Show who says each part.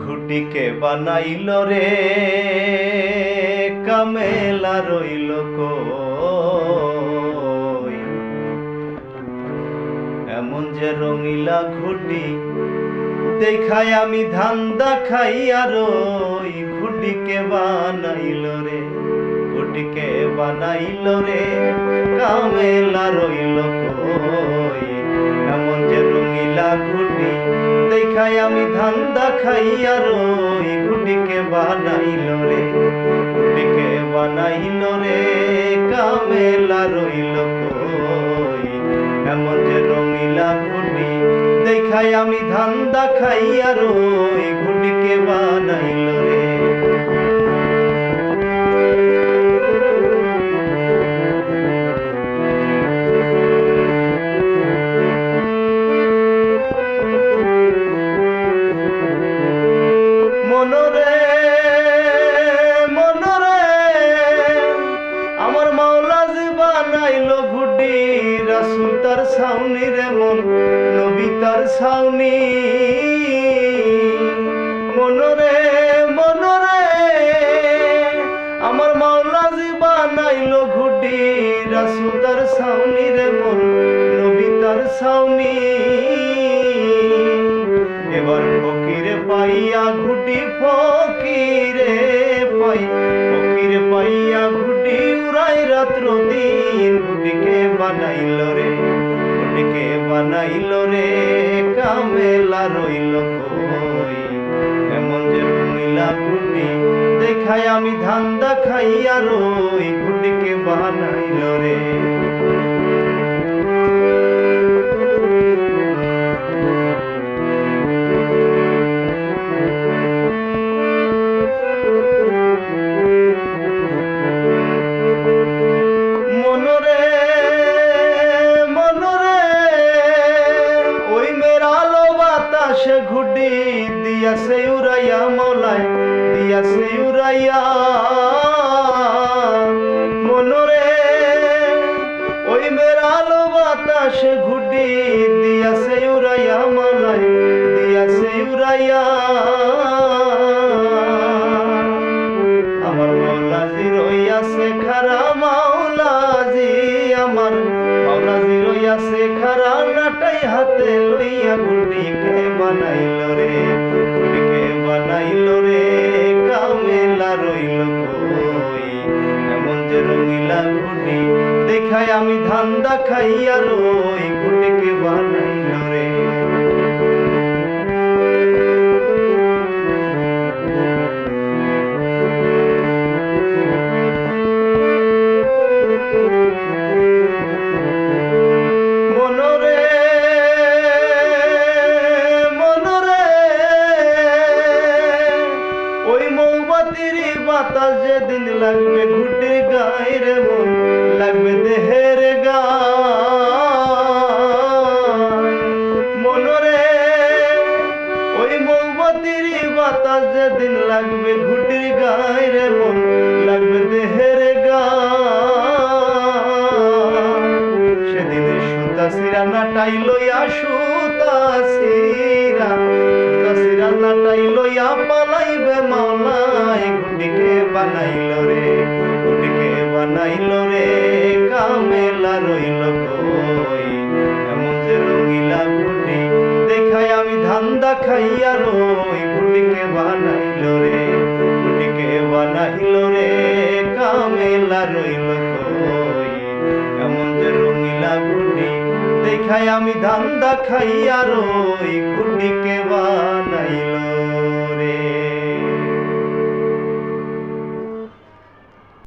Speaker 1: ঘুটিকে বানাইল রে কামেলা রইল কই। এমন যে রঙিলা ঘুটি দেখায় আমি ধান্দা খাই আর ওই ঘুটিকে বানাইল রে, ঘুটিকে বানাইল রে কামেলা রইল কই। এমন যে রঙিলা ঘুটি দেখায় আমি ধান্দা খাই আর ওই ঘুটিকে বানাইল রে, ঘুটিকে বানাইল রে কামেলা রইল কই। এমন যে রঙিলা ঘুটি দেখায় আমি ধান্দা খাই আর ওই ঘুটিকে বানাইল রে। মনরে মনরে আমার মাওলা যে বানাইল ঘুটি, রাসূল তার ছাউনি রে মন নবী তার ছাউনি। মনরে মনরে আমার মাওলা যে বানাইল ঘুটি, রাসূল তার ছাউনি রে মন নবী তার ছাউনি। এবার ফকিরে পাইয়া ঘুটি ফকিরে পাই, ফকিরে পাইয়া ঘুটি উড়াই রাত্র দিন ঘুটিকে বানাইল রে, ঘুটিকে বানাইল রে কামেলা রইল কই। এমন যে রঙিলা ঘুটি দেখায় আমি ধান্দা খাই আর ওই ঘুটিকে বানাইল রে। সে ঘুটি দিয়াছে উড়াইয়া মৌলায় দিয়াছে উড়াইয়া। মনরে ওই মেরালো বাতাসে ঘুটি দিয়াছে উড়াইয়া মৌলায় দিয়াছে উড়াইয়া। আমার মাওলাজি রইয়াছে খারা, মাওলাজি আমার মাওলাজি রইয়াছে খারা, নাটাই হাতে লইয়া ঘুটিকে বানাইল রে, ঘুটিকে বানাইল রে কামেলা রইল কই। এমন যে রঙিলা ঘুটি দেখায় আমি ধান্দা খাই আর ওই ঘুটিকে বানাইল রে। বাতাস যেদিন লাগবে ঘুটির গায়ের মন লাগবে দেহের গায়। মনরে ওই মৌবতির বাতাস যেদিন লাগবে ঘুটির গায়ের মন লাগবে দেহের গায়। সেদিন সুতা সিরা নাটাই লইয়া সুতা সিরা নাটাই লইয়া পালাইবে মাওলায় ঘুটিকে বানাইল রে, ঘুটিকে বানাইল রে কামেলা রইল কই। এমন যে রঙিলা ঘুটি দেখায় আমি ধান্দা খাই আর ওই ঘুটিকে বানাইল রে, ঘুটিকে বানাইল রে কামেলা রইল কই। এমন যে রঙিলা ঘুটি দেখায় আমি ধান্দা খাই আর ওই ঘুটিকে বানাই